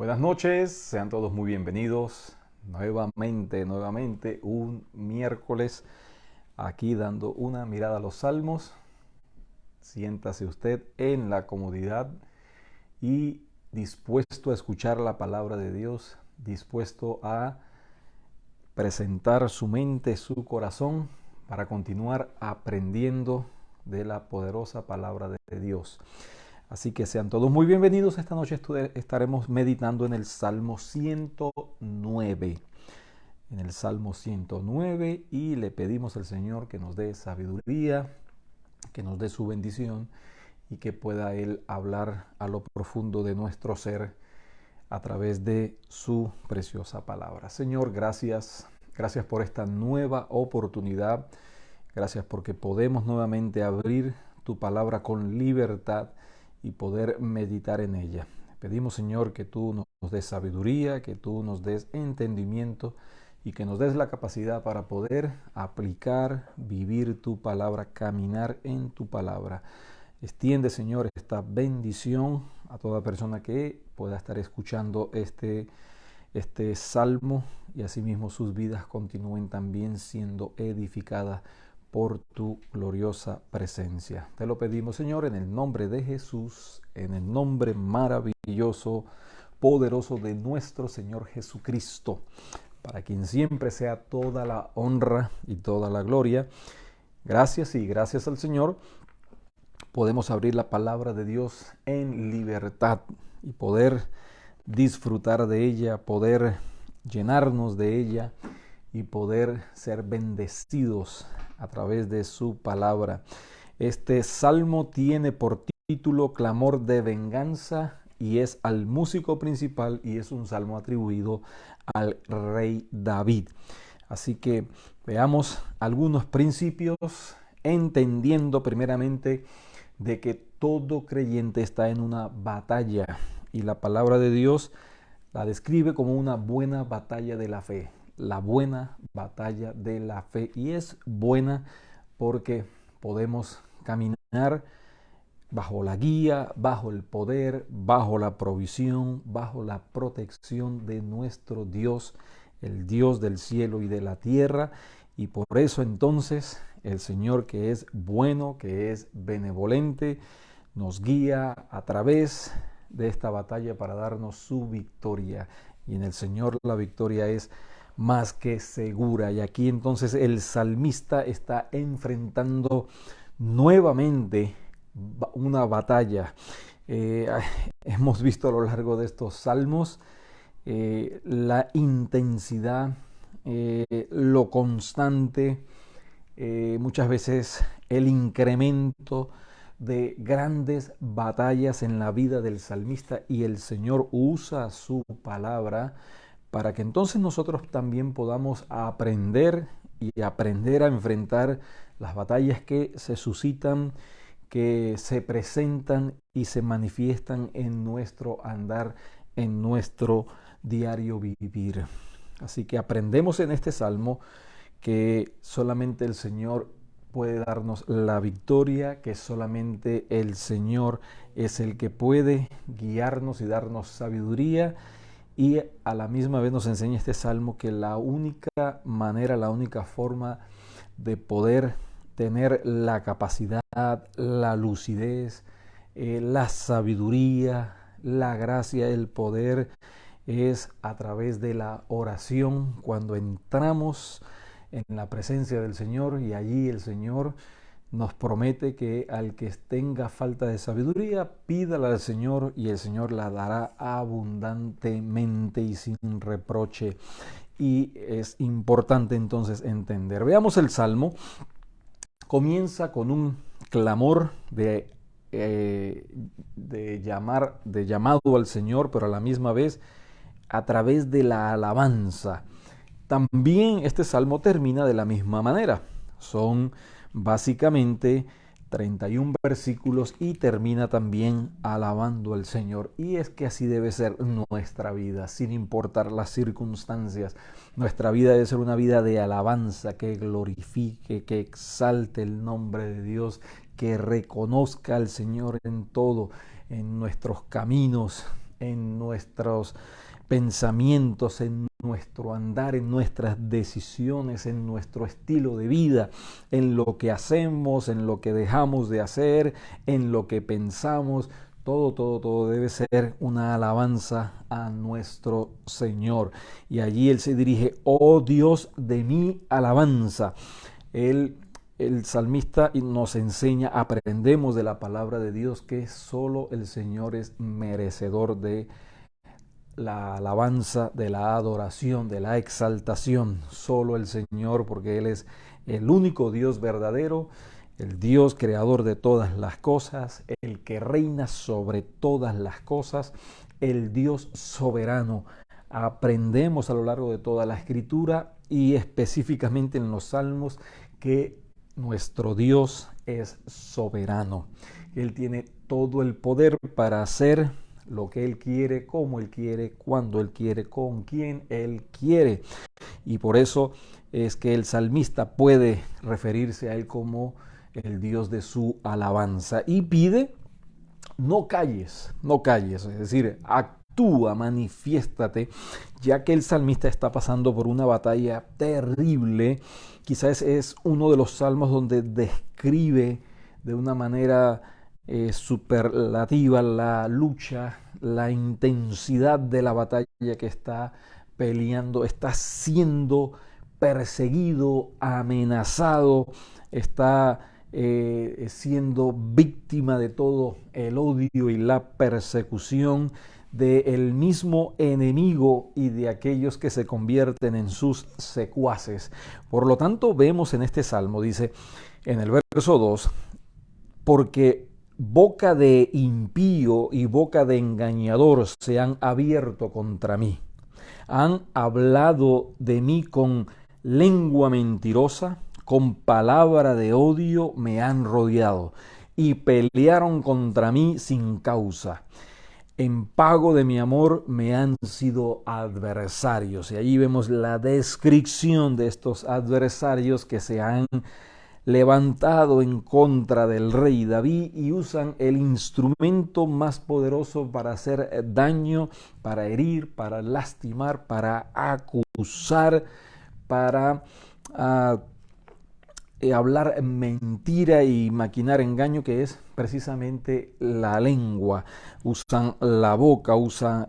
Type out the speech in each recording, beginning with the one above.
Buenas noches, sean todos muy bienvenidos nuevamente un miércoles aquí dando una mirada a los salmos. Siéntase usted en la comodidad y dispuesto a escuchar la palabra de Dios, dispuesto a presentar su mente, su corazón para continuar aprendiendo de la poderosa palabra de Dios. Así que sean todos muy bienvenidos. Esta noche estaremos meditando en el Salmo 109. En el Salmo 109 y le pedimos al Señor que nos dé sabiduría, que nos dé su bendición y que pueda Él hablar a lo profundo de nuestro ser a través de su preciosa palabra. Señor, gracias. Gracias por esta nueva oportunidad. Gracias porque podemos nuevamente abrir tu palabra con libertad y poder meditar en ella. Pedimos, Señor, que tú nos des sabiduría, que tú nos des entendimiento y que nos des la capacidad para poder aplicar, vivir tu palabra, caminar en tu palabra. Extiende, Señor, esta bendición a toda persona que pueda estar escuchando este salmo y asimismo sus vidas continúen también siendo edificadas por tu gloriosa presencia. Te lo pedimos, Señor, en el nombre de Jesús, en el nombre maravilloso, poderoso de nuestro Señor Jesucristo, para quien siempre sea toda la honra y toda la gloria. Gracias y gracias al Señor, podemos abrir la palabra de Dios en libertad y poder disfrutar de ella, poder llenarnos de ella y poder ser bendecidos a través de su palabra. Este salmo tiene por título Clamor de venganza y es al músico principal y es un salmo atribuido al rey David. Así que veamos algunos principios, entendiendo primeramente de que todo creyente está en una batalla y la palabra de Dios la describe como una buena batalla de la fe. La buena batalla de la fe. Y es buena porque podemos caminar bajo la guía, bajo el poder, bajo la provisión, bajo la protección de nuestro Dios, el Dios del cielo y de la tierra. Y por eso entonces el Señor, que es bueno, que es benevolente, nos guía a través de esta batalla para darnos su victoria. Y en el Señor la victoria es más que segura. Y aquí entonces el salmista está enfrentando nuevamente una batalla. Hemos visto a lo largo de estos salmos la intensidad, lo constante, muchas veces el incremento de grandes batallas en la vida del salmista, y el Señor usa su palabra para que entonces nosotros también podamos aprender a enfrentar las batallas que se suscitan, que se presentan y se manifiestan en nuestro andar, en nuestro diario vivir. Así que aprendemos en este salmo que solamente el Señor puede darnos la victoria, que solamente el Señor es el que puede guiarnos y darnos sabiduría, y a la misma vez nos enseña este salmo que la única manera, la única forma de poder tener la capacidad, la lucidez, la sabiduría, la gracia, el poder, es a través de la oración, cuando entramos en la presencia del Señor, y allí el Señor nos promete que al que tenga falta de sabiduría, pídala al Señor y el Señor la dará abundantemente y sin reproche. Y es importante entonces entender. Veamos el Salmo. Comienza con un clamor de llamado al Señor, pero a la misma vez a través de la alabanza. También este salmo termina de la misma manera. Son básicamente 31 versículos y termina también alabando al Señor. Y es que así debe ser nuestra vida, sin importar las circunstancias. Nuestra vida debe ser una vida de alabanza, que glorifique, que exalte el nombre de Dios, que reconozca al Señor en todo, en nuestros caminos, en nuestros pensamientos, en nuestro andar, en nuestras decisiones, en nuestro estilo de vida, en lo que hacemos, en lo que dejamos de hacer, en lo que pensamos. Todo debe ser una alabanza a nuestro Señor. Y allí Él se dirige: oh Dios de mi alabanza. El salmista nos enseña, aprendemos de la palabra de Dios que solo el Señor es merecedor de la alabanza, de la adoración, de la exaltación. Solo el Señor, porque Él es el único Dios verdadero, el Dios creador de todas las cosas, el que reina sobre todas las cosas, el Dios soberano. Aprendemos a lo largo de toda la Escritura y específicamente en los Salmos que nuestro Dios es soberano. Él tiene todo el poder para hacer lo que Él quiere, como Él quiere, cuando Él quiere, con quien Él quiere. Y por eso es que el salmista puede referirse a Él como el Dios de su alabanza. Y pide: no calles, es decir, actúa, manifiéstate, ya que el salmista está pasando por una batalla terrible. Quizás es uno de los salmos donde describe de una manera superlativa la lucha, la intensidad de la batalla que está peleando, está siendo perseguido, amenazado, está siendo víctima de todo el odio y la persecución del mismo enemigo y de aquellos que se convierten en sus secuaces. Por lo tanto, vemos en este salmo, dice en el verso 2, porque boca de impío y boca de engañador se han abierto contra mí. Han hablado de mí con lengua mentirosa, con palabra de odio me han rodeado y pelearon contra mí sin causa. En pago de mi amor me han sido adversarios. Y allí vemos la descripción de estos adversarios que se han levantado en contra del rey David y usan el instrumento más poderoso para hacer daño, para herir, para lastimar, para acusar, para hablar mentira y maquinar engaño, que es precisamente la lengua. Usan la boca,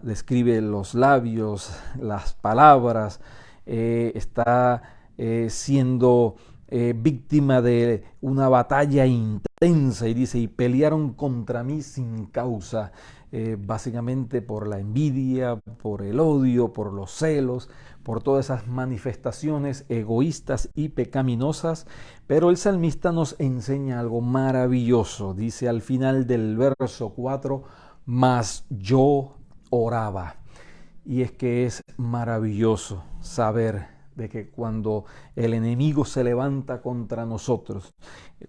describe los labios, las palabras, está siendo víctima de una batalla intensa, y dice: y pelearon contra mí sin causa, básicamente por la envidia, por el odio, por los celos, por todas esas manifestaciones egoístas y pecaminosas. Pero el salmista nos enseña algo maravilloso. Dice al final del verso 4: mas yo oraba. Y es que es maravilloso saber de que cuando el enemigo se levanta contra nosotros,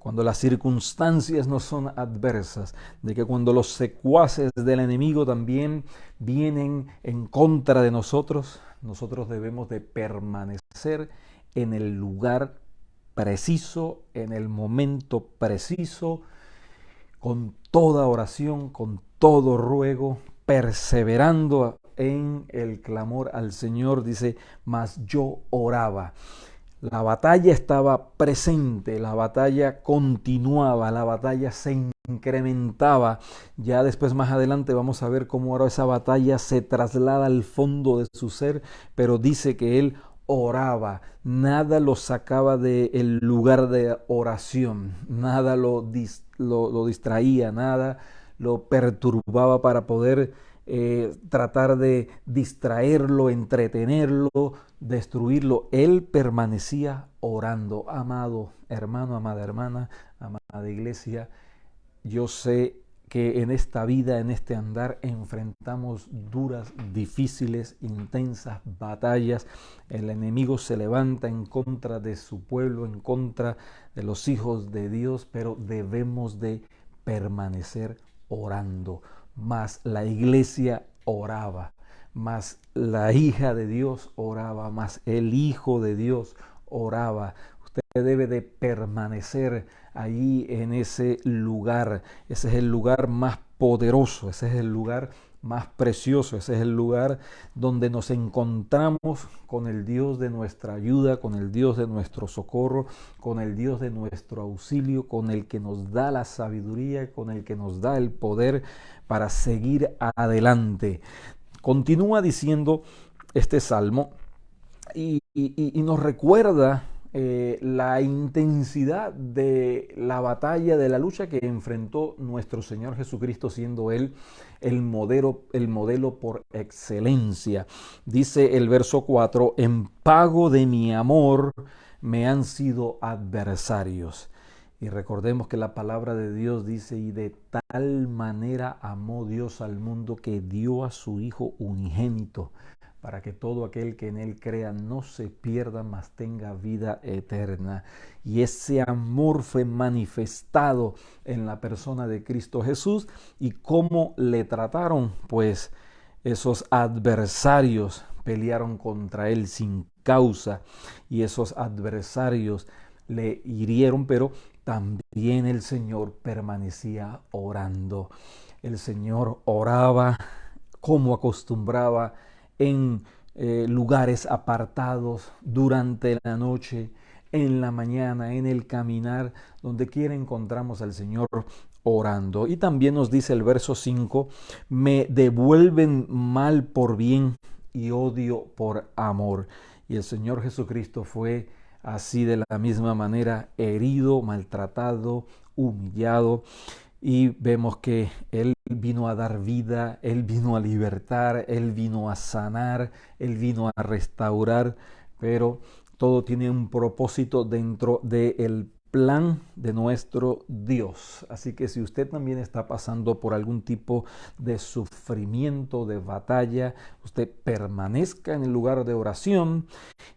cuando las circunstancias no son adversas, de que cuando los secuaces del enemigo también vienen en contra de nosotros, nosotros debemos de permanecer en el lugar preciso, en el momento preciso, con toda oración, con todo ruego, perseverando en el clamor al Señor. Dice: mas yo oraba. La batalla estaba presente, la batalla continuaba, la batalla se incrementaba. Ya después, más adelante, vamos a ver cómo ahora esa batalla se traslada al fondo de su ser, pero dice que él oraba. Nada lo sacaba del lugar de oración, nada lo distraía, nada lo perturbaba para poder tratar de distraerlo, entretenerlo, destruirlo. Él permanecía orando. Amado hermano, amada hermana, amada iglesia, yo sé que en esta vida, en este andar, enfrentamos duras, difíciles, intensas batallas. El enemigo se levanta en contra de su pueblo, en contra de los hijos de Dios, pero debemos de permanecer orando. Mas la iglesia oraba, mas la hija de Dios oraba, mas el Hijo de Dios oraba. Usted debe de permanecer allí en ese lugar. Ese es el lugar más poderoso, ese es el lugar más precioso, ese es el lugar donde nos encontramos con el Dios de nuestra ayuda, con el Dios de nuestro socorro, con el Dios de nuestro auxilio, con el que nos da la sabiduría, con el que nos da el poder para seguir adelante. Continúa diciendo este salmo y nos recuerda la intensidad de la batalla, de la lucha que enfrentó nuestro Señor Jesucristo, siendo Él el modelo por excelencia. Dice el verso 4, en pago de mi amor me han sido adversarios. Y recordemos que la palabra de Dios dice, y de tal manera amó Dios al mundo que dio a su Hijo unigénito, para que todo aquel que en Él crea no se pierda, mas tenga vida eterna. Y ese amor fue manifestado en la persona de Cristo Jesús. ¿Y cómo le trataron? Pues esos adversarios pelearon contra Él sin causa, y esos adversarios le hirieron, pero también el Señor permanecía orando. El Señor oraba como acostumbraba en lugares apartados, durante la noche, en la mañana, en el caminar, donde quiera encontramos al Señor orando. Y también nos dice el verso 5, me devuelven mal por bien y odio por amor. Y el Señor Jesucristo fue así de la misma manera, herido, maltratado, humillado. Y vemos que Él vino a dar vida, Él vino a libertar, Él vino a sanar, Él vino a restaurar, pero todo tiene un propósito dentro del plan de nuestro Dios. Así que si usted también está pasando por algún tipo de sufrimiento, de batalla, usted permanezca en el lugar de oración,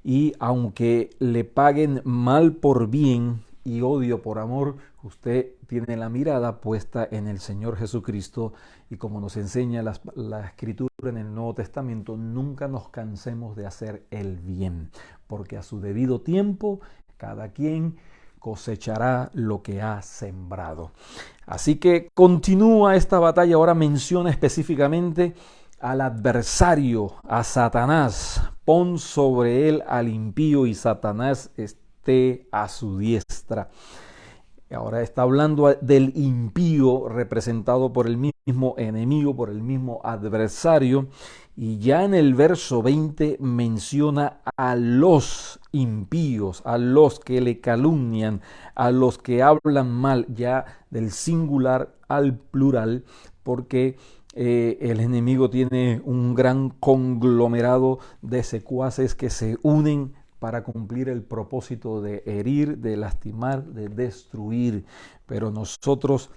y aunque le paguen mal por bien y odio por amor, usted tiene la mirada puesta en el Señor Jesucristo, y como nos enseña la Escritura en el Nuevo Testamento, nunca nos cansemos de hacer el bien, porque a su debido tiempo cada quien cosechará lo que ha sembrado. Así que continúa esta batalla. Ahora menciona específicamente al adversario, a Satanás. Pon sobre él al impío, y Satanás esté a su diestra. Ahora está hablando del impío, representado por el mismo enemigo, por el mismo adversario. Y ya en el verso 20 menciona a los impíos, a los que le calumnian, a los que hablan mal, ya del singular al plural, porque el enemigo tiene un gran conglomerado de secuaces que se unen para cumplir el propósito de herir, de lastimar, de destruir. Pero nosotros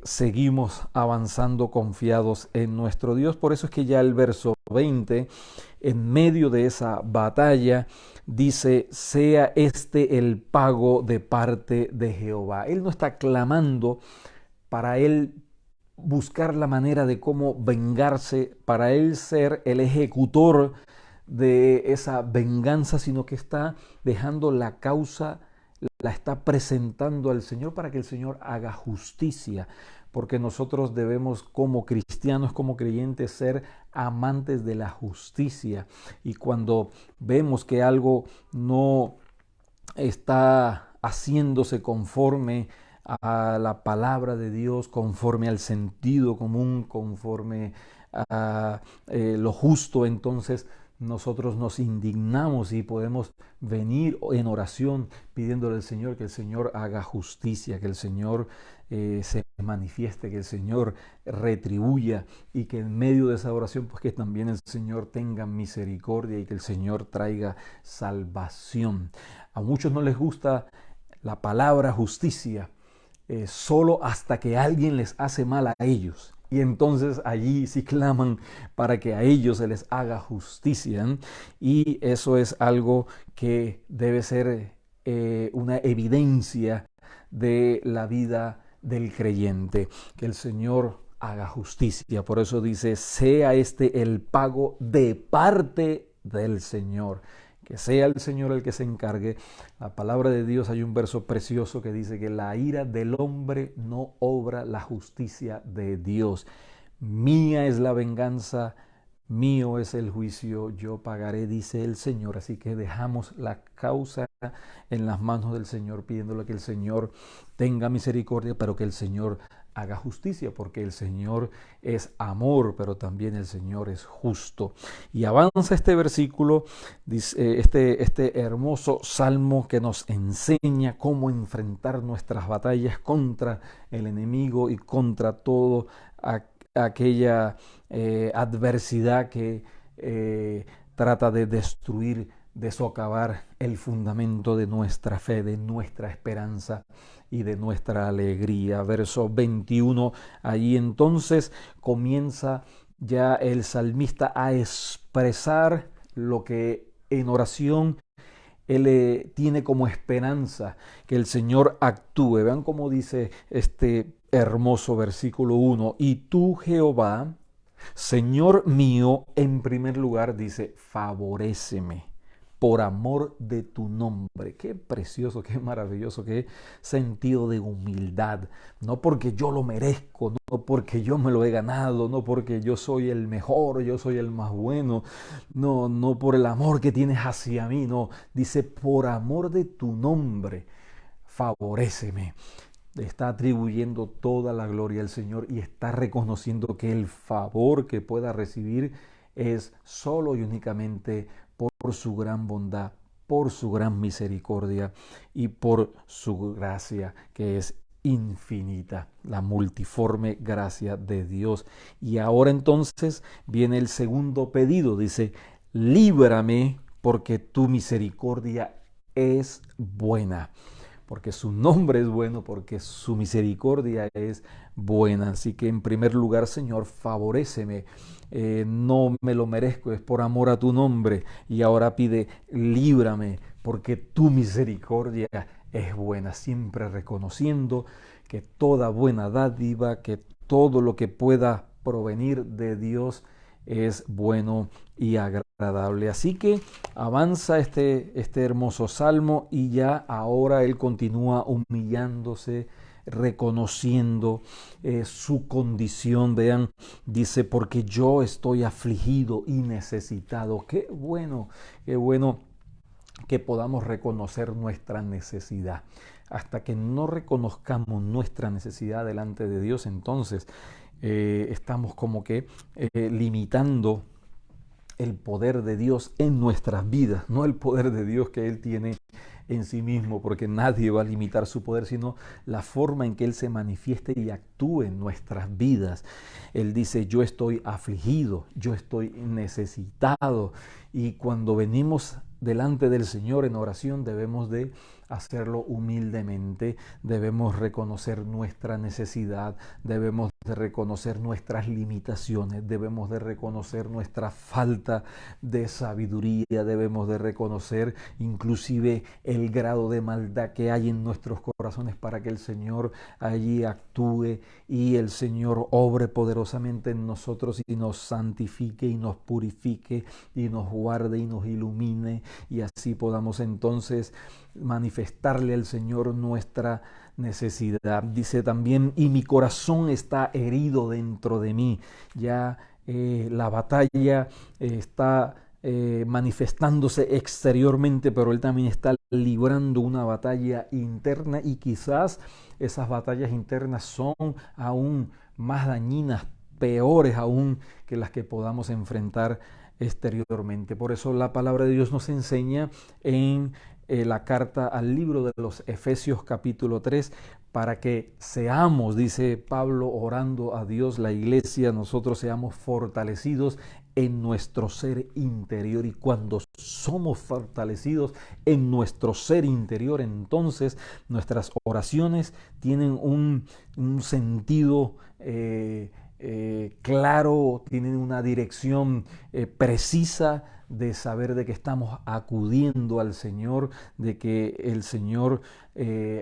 seguimos avanzando confiados en nuestro Dios. Por eso es que ya el verso 20, en medio de esa batalla, dice, sea este el pago de parte de Jehová. Él no está clamando para él buscar la manera de cómo vengarse, para él ser el ejecutor de esa venganza, sino que está dejando la causa, la está presentando al Señor para que el Señor haga justicia, porque nosotros debemos, como cristianos, como creyentes, ser amantes de la justicia. Y cuando vemos que algo no está haciéndose conforme a la palabra de Dios, conforme al sentido común, conforme a lo justo, entonces nosotros nos indignamos y podemos venir en oración pidiéndole al Señor que el Señor haga justicia, que el Señor se manifieste, que el Señor retribuya, y que en medio de esa oración pues que también el Señor tenga misericordia y que el Señor traiga salvación. A muchos no les gusta la palabra justicia, solo hasta que alguien les hace mal a ellos. Y entonces allí sí claman para que a ellos se les haga justicia. Y eso es algo que debe ser una evidencia de la vida del creyente, que el Señor haga justicia. Por eso dice, sea este el pago de parte del Señor. Que sea el Señor el que se encargue. La palabra de Dios, hay un verso precioso que dice que la ira del hombre no obra la justicia de Dios. Mía es la venganza, mío es el juicio, yo pagaré, dice el Señor. Así que dejamos la causa en las manos del Señor, pidiéndole que el Señor tenga misericordia, pero que el Señor haga justicia, porque el Señor es amor, pero también el Señor es justo. Y avanza este versículo, este hermoso salmo que nos enseña cómo enfrentar nuestras batallas contra el enemigo y contra todo aquella adversidad que trata de destruir, de socavar el fundamento de nuestra fe, de nuestra esperanza y de nuestra alegría. Verso 21, allí entonces comienza ya el salmista a expresar lo que en oración él tiene como esperanza, que el Señor actúe. Vean cómo dice este hermoso versículo 1, y tú, Jehová, Señor mío, en primer lugar dice, favoréceme por amor de tu nombre. Qué precioso, qué maravilloso, qué sentido de humildad. No porque yo lo merezco, no porque yo me lo he ganado, no porque yo soy el mejor, yo soy el más bueno, no por el amor que tienes hacia mí, no. Dice, por amor de tu nombre, favoréceme. Está atribuyendo toda la gloria al Señor y está reconociendo que el favor que pueda recibir es solo y únicamente por su gran bondad, por su gran misericordia y por su gracia que es infinita, la multiforme gracia de Dios. Y ahora entonces viene el segundo pedido, dice, líbrame porque tu misericordia es buena. Porque su nombre es bueno, porque su misericordia es buena. Así que en primer lugar, Señor, favoréceme. No me lo merezco, es por amor a tu nombre. Y ahora pide, líbrame, porque tu misericordia es buena. Siempre reconociendo que toda buena dádiva, que todo lo que pueda provenir de Dios es bueno y agradable. Así que avanza este hermoso salmo y ya ahora él continúa humillándose, reconociendo su condición. Vean, dice, porque yo estoy afligido y necesitado. Qué bueno que podamos reconocer nuestra necesidad. Hasta que no reconozcamos nuestra necesidad delante de Dios, entonces estamos como que limitando el poder de Dios en nuestras vidas, no el poder de Dios que Él tiene en sí mismo, porque nadie va a limitar su poder, sino la forma en que Él se manifieste y actúe en nuestras vidas. Él dice, yo estoy afligido, yo estoy necesitado, y cuando venimos delante del Señor en oración debemos de hacerlo humildemente, debemos reconocer nuestra necesidad, debemos de reconocer nuestras limitaciones, debemos de reconocer nuestra falta de sabiduría, debemos de reconocer inclusive el grado de maldad que hay en nuestros corazones para que el Señor allí actúe y el Señor obre poderosamente en nosotros y nos santifique y nos purifique y nos guarde y nos ilumine, y así podamos entonces manifestarle al Señor nuestra necesidad. Dice también, y mi corazón está herido dentro de mí. Ya la batalla está manifestándose exteriormente, pero Él también está librando una batalla interna, y quizás esas batallas internas son aún más dañinas, peores aún que las que podamos enfrentar exteriormente. Por eso la palabra de Dios nos enseña en la carta al libro de los Efesios capítulo 3, para que seamos, dice Pablo, orando a Dios, la iglesia, nosotros seamos fortalecidos en nuestro ser interior. Y cuando somos fortalecidos en nuestro ser interior, entonces nuestras oraciones tienen un sentido claro, tienen una dirección precisa, de saber de que estamos acudiendo al Señor, de que el Señor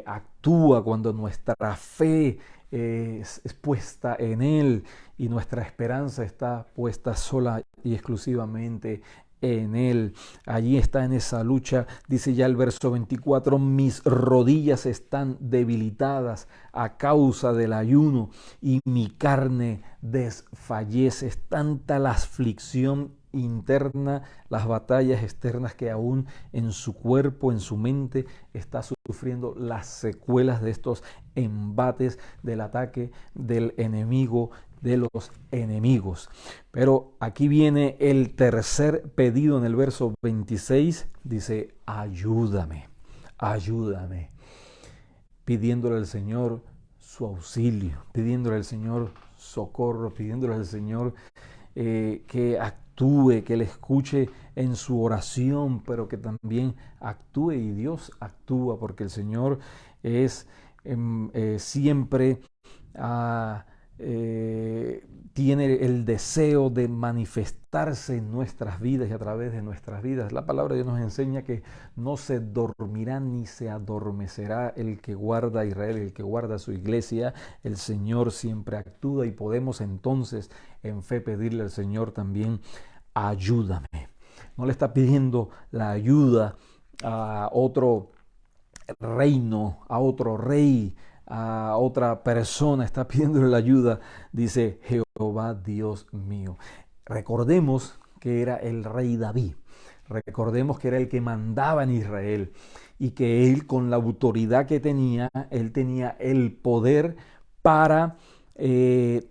actúa cuando nuestra fe es puesta en Él y nuestra esperanza está puesta sola y exclusivamente en Él. Allí está en esa lucha, dice ya el verso 24, mis rodillas están debilitadas a causa del ayuno y mi carne desfallece. Es tanta la aflicción interna, las batallas externas, que aún en su cuerpo, en su mente, está sufriendo las secuelas de estos embates, del ataque del enemigo, de los enemigos. Pero aquí viene el tercer pedido en el verso 26, dice, ayúdame, ayúdame, pidiéndole al Señor su auxilio, pidiéndole al Señor socorro, pidiéndole al Señor que actúe, que le escuche en su oración, pero que también actúe, y Dios actúa, porque el Señor es siempre tiene el deseo de manifestarse en nuestras vidas y a través de nuestras vidas. La palabra de Dios nos enseña que no se dormirá ni se adormecerá el que guarda a Israel, el que guarda a su iglesia. El Señor siempre actúa, y podemos entonces en fe pedirle al Señor también, ayúdame. No le está pidiendo la ayuda a otro reino, a otro rey, a otra persona, está pidiéndole la ayuda, dice Jehová Dios mío. Recordemos que era el rey David, recordemos que era el que mandaba en Israel, y que él, con la autoridad que tenía, él tenía el poder para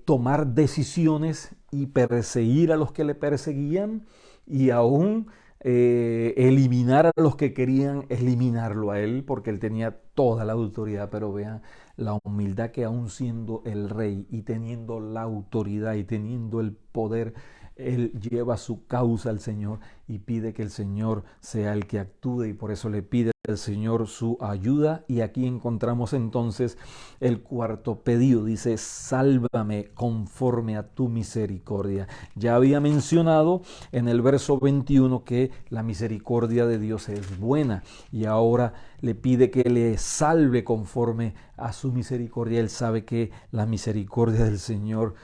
tomar decisiones y perseguir a los que le perseguían, y aún eliminar a los que querían eliminarlo a él, porque él tenía toda la autoridad. Pero vean la humildad, que aún siendo el rey y teniendo la autoridad y teniendo el poder, él lleva su causa al Señor y pide que el Señor sea el que actúe, y por eso le pide al Señor su ayuda. Y aquí encontramos entonces el cuarto pedido, dice, sálvame conforme a tu misericordia. Ya había mencionado en el verso 21 que la misericordia de Dios es buena, y ahora le pide que le salve conforme a su misericordia. Él sabe que la misericordia del Señor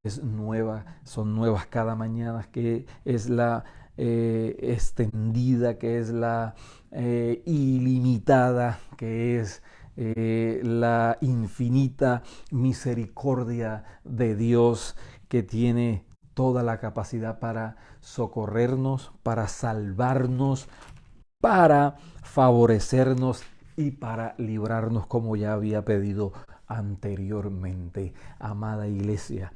es nueva, son nuevas cada mañana, que es la extendida, que es la ilimitada, que es la infinita misericordia de Dios, que tiene toda la capacidad para socorrernos, para salvarnos, para favorecernos y para librarnos, como ya había pedido anteriormente. Amada iglesia,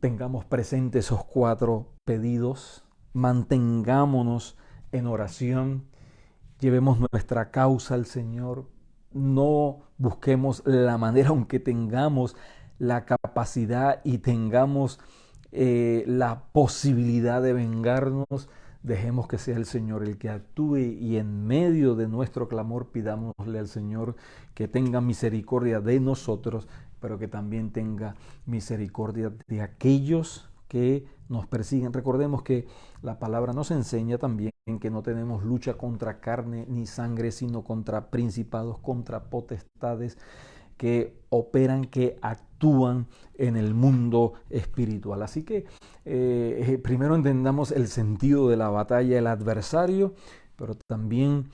tengamos presentes esos cuatro pedidos, mantengámonos en oración, llevemos nuestra causa al Señor, no busquemos la manera, aunque tengamos la capacidad y tengamos la posibilidad de vengarnos, dejemos que sea el Señor el que actúe, y en medio de nuestro clamor pidámosle al Señor que tenga misericordia de nosotros, pero que también tenga misericordia de aquellos que nos persiguen. Recordemos que la palabra nos enseña también que no tenemos lucha contra carne ni sangre, sino contra principados, contra potestades que operan, que actúan en el mundo espiritual. Así que primero entendamos el sentido de la batalla, el adversario, pero también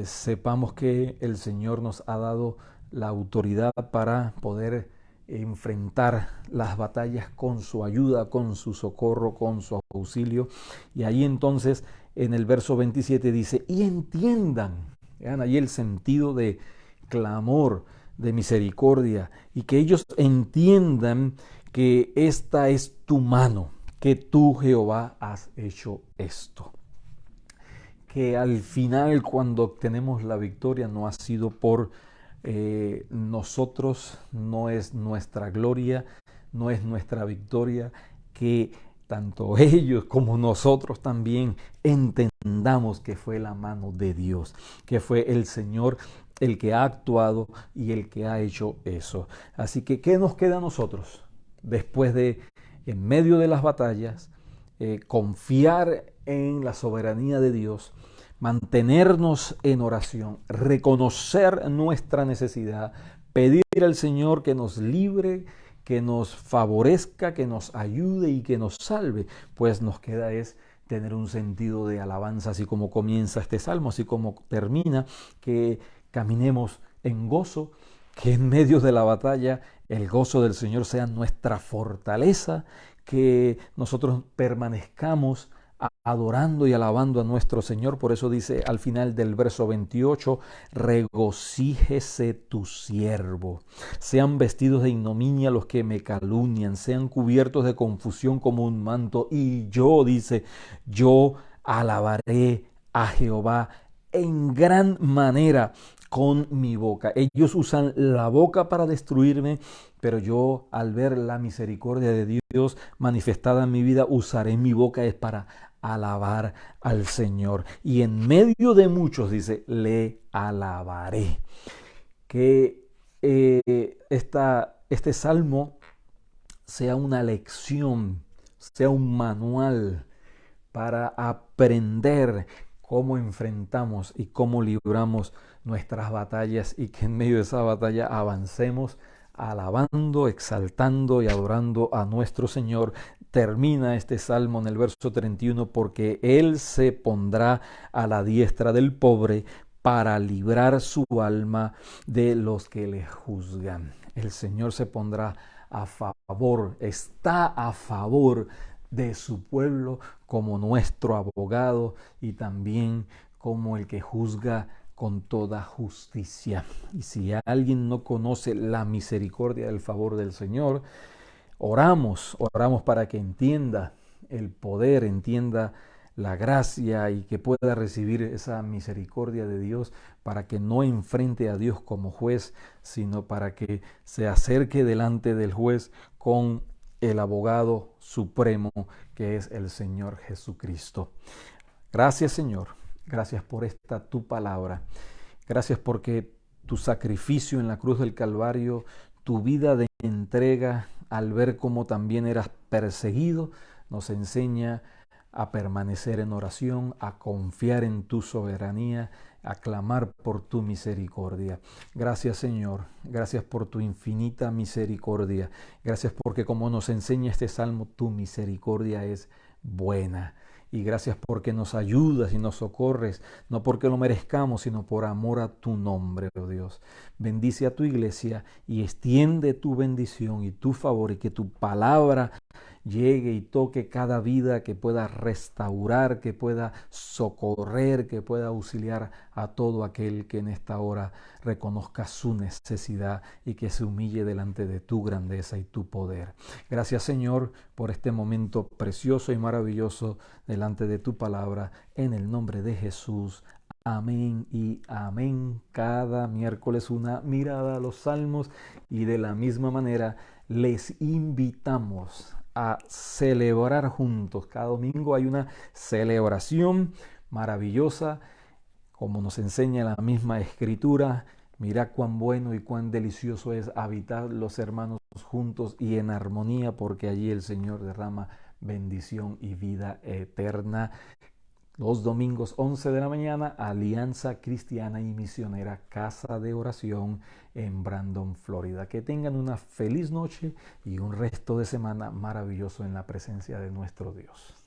sepamos que el Señor nos ha dado la autoridad para poder enfrentar las batallas con su ayuda, con su socorro, con su auxilio. Y ahí entonces en el verso 27 dice, y entiendan, vean ahí el sentido de clamor, de misericordia, y que ellos entiendan que esta es tu mano, que tú, Jehová, has hecho esto. Que al final, cuando obtenemos la victoria, no ha sido por nosotros, no es nuestra gloria, no es nuestra victoria, que tanto ellos como nosotros también entendamos que fue la mano de Dios, que fue el Señor el que ha actuado y el que ha hecho eso. Así que, ¿qué nos queda a nosotros? Después de, en medio de las batallas, confiar en la soberanía de Dios, mantenernos en oración, reconocer nuestra necesidad, pedir al Señor que nos libre, que nos favorezca, que nos ayude y que nos salve. Pues nos queda es tener un sentido de alabanza, así como comienza este salmo, así como termina, que caminemos en gozo, que en medio de la batalla el gozo del Señor sea nuestra fortaleza, que nosotros permanezcamos adorando y alabando a nuestro Señor. Por eso dice al final del verso 28, regocíjese tu siervo. Sean vestidos de ignominia los que me calumnian, sean cubiertos de confusión como un manto. Y yo, dice, yo alabaré a Jehová en gran manera con mi boca. Ellos usan la boca para destruirme, pero yo, al ver la misericordia de Dios manifestada en mi vida, usaré mi boca es para alabar al Señor. Y en medio de muchos, dice, le alabaré. Que este salmo sea una lección, sea un manual para aprender cómo enfrentamos y cómo libramos nuestras batallas, y que en medio de esa batalla avancemos alabando, exaltando y adorando a nuestro Señor. Termina este salmo en el verso 31, porque Él se pondrá a la diestra del pobre para librar su alma de los que le juzgan. El Señor se pondrá a favor, está a favor de su pueblo como nuestro abogado y también como el que juzga con toda justicia. Y si alguien no conoce la misericordia, el favor del Señor, oramos para que entienda el poder, entienda la gracia y que pueda recibir esa misericordia de Dios, para que no enfrente a Dios como juez, sino para que se acerque delante del juez con el abogado supremo, que es el Señor Jesucristo. Gracias, Señor. Gracias por esta tu palabra. Gracias porque tu sacrificio en la cruz del Calvario, tu vida de entrega al ver cómo también eras perseguido, nos enseña a permanecer en oración, a confiar en tu soberanía, a clamar por tu misericordia. Gracias, Señor. Gracias por tu infinita misericordia. Gracias porque, como nos enseña este salmo, tu misericordia es buena. Y gracias porque nos ayudas y nos socorres, no porque lo merezcamos, sino por amor a tu nombre, oh Dios. Bendice a tu iglesia y extiende tu bendición y tu favor, y que tu palabra llegue y toque cada vida, que pueda restaurar, que pueda socorrer, que pueda auxiliar a todo aquel que en esta hora reconozca su necesidad y que se humille delante de tu grandeza y tu poder. Gracias, Señor, por este momento precioso y maravilloso delante de tu palabra, en el nombre de Jesús. Amén y amén. Cada miércoles una mirada a los salmos, y de la misma manera les invitamos a celebrar juntos. Cada domingo hay una celebración maravillosa, como nos enseña la misma Escritura. Mira cuán bueno y cuán delicioso es habitar los hermanos juntos y en armonía, porque allí el Señor derrama bendición y vida eterna. Los domingos 11 de la mañana, Alianza Cristiana y Misionera Casa de Oración en Brandon, Florida. Que tengan una feliz noche y un resto de semana maravilloso en la presencia de nuestro Dios.